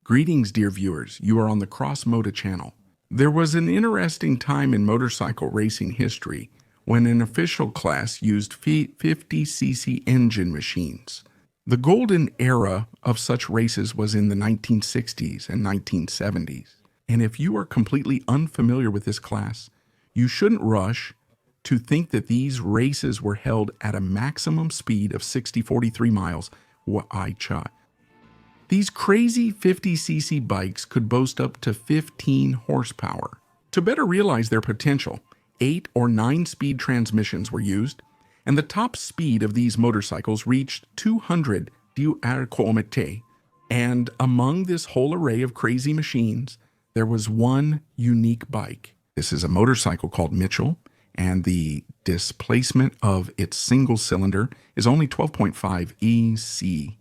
Greetings, dear viewers. You are on the Cross Moda channel. There was an interesting time in motorcycle racing history when an official class used 50cc engine machines. The golden era of such races was in the 1960s and 1970s. And if you are completely unfamiliar with this class, you shouldn't rush to think that these races were held at a maximum speed of 60-43 miles. These crazy 50cc bikes could boast up to 15 horsepower. To better realize their potential, 8 or 9-speed transmissions were used, and the top speed of these motorcycles reached 200 km/h. And among this whole array of crazy machines, there was one unique bike. This is a motorcycle called Mitchell, and the displacement of its single cylinder is only 12.5 EC.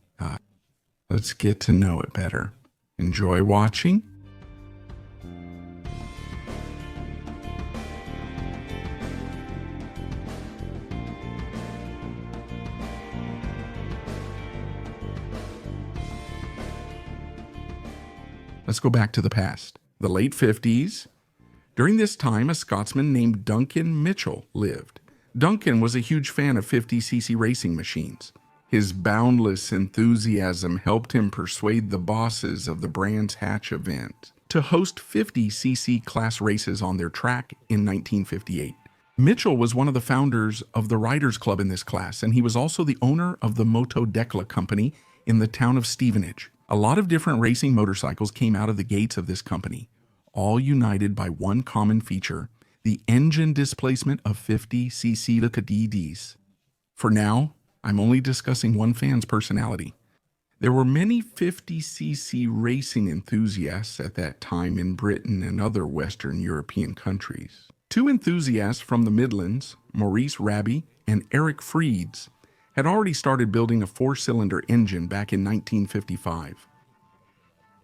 Let's get to know it better. Enjoy watching. Let's go back to the past. The late 50s. During this time, a Scotsman named Duncan Mitchell lived. Duncan was a huge fan of 50cc racing machines. His boundless enthusiasm helped him persuade the bosses of the Brands Hatch event to host 50cc class races on their track in 1958. Mitchell was one of the founders of the Riders Club in this class, and he was also the owner of the Moto Decla company in the town of Stevenage. A lot of different racing motorcycles came out of the gates of this company, all united by one common feature, the engine displacement of 50cc DDs. For now, I'm only discussing one fan's personality. There were many 50cc racing enthusiasts at that time in Britain and other Western European countries. Two enthusiasts from the Midlands, Maurice Raby and Eric Freeds, had already started building a 4-cylinder engine back in 1955.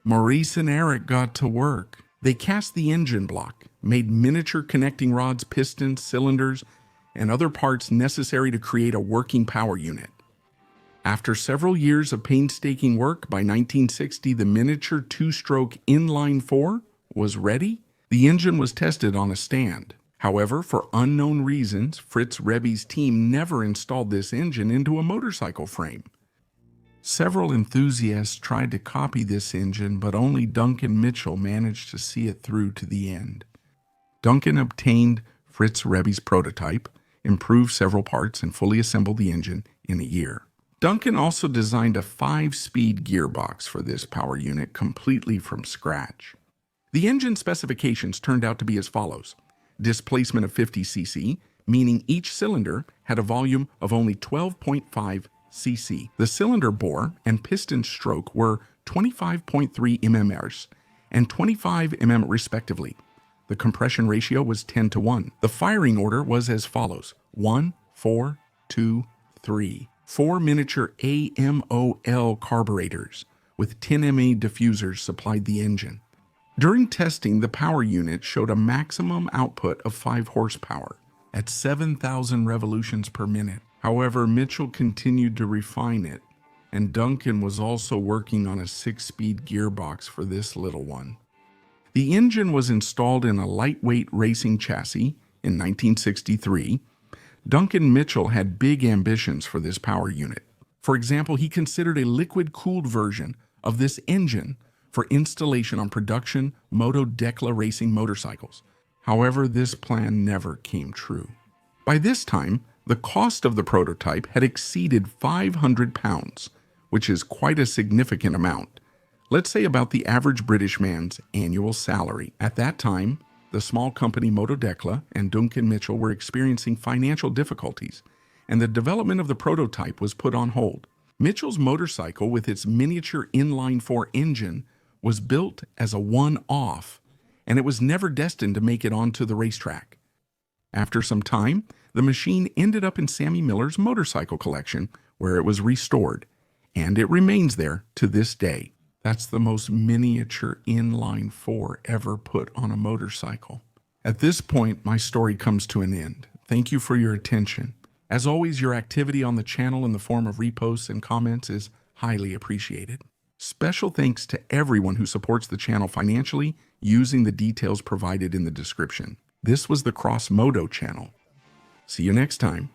Maurice and Eric got to work. They cast the engine block, made miniature connecting rods, pistons, cylinders, and other parts necessary to create a working power unit. After several years of painstaking work, by 1960 the miniature 2-stroke Inline-4 was ready. The engine was tested on a stand. However, for unknown reasons, Fritz Reby's team never installed this engine into a motorcycle frame. Several enthusiasts tried to copy this engine, but only Duncan Mitchell managed to see it through to the end. Duncan obtained Fritz Reby's prototype, improved several parts, and fully assembled the engine in a year. Duncan also designed a 5-speed gearbox for this power unit completely from scratch. The engine specifications turned out to be as follows. Displacement of 50cc, meaning each cylinder had a volume of only 12.5 cc. The cylinder bore and piston stroke were 25.3 mm's and 25 mm respectively. The compression ratio was 10:1. The firing order was as follows: 1, 4, 2, 3. 4 miniature AMOL carburetors with 10 ME diffusers supplied the engine. During testing, the power unit showed a maximum output of 5 horsepower at 7,000 revolutions per minute. However, Mitchell continued to refine it, and Duncan was also working on a 6-speed gearbox for this little one. The engine was installed in a lightweight racing chassis in 1963. Duncan Mitchell had big ambitions for this power unit. For example, he considered a liquid-cooled version of this engine for installation on production Moto Decla racing motorcycles. However, this plan never came true. By this time, the cost of the prototype had exceeded 500 pounds, which is quite a significant amount. Let's say about the average British man's annual salary. At that time, the small company Moto Decla and Duncan Mitchell were experiencing financial difficulties, and the development of the prototype was put on hold. Mitchell's motorcycle with its miniature inline-4 engine was built as a one-off, and it was never destined to make it onto the racetrack. After some time, the machine ended up in Sammy Miller's motorcycle collection, where it was restored, and it remains there to this day. That's the most miniature inline-4 ever put on a motorcycle. At this point, my story comes to an end. Thank you for your attention. As always, your activity on the channel in the form of reposts and comments is highly appreciated. Special thanks to everyone who supports the channel financially using the details provided in the description. This was the Cross Moto channel. See you next time.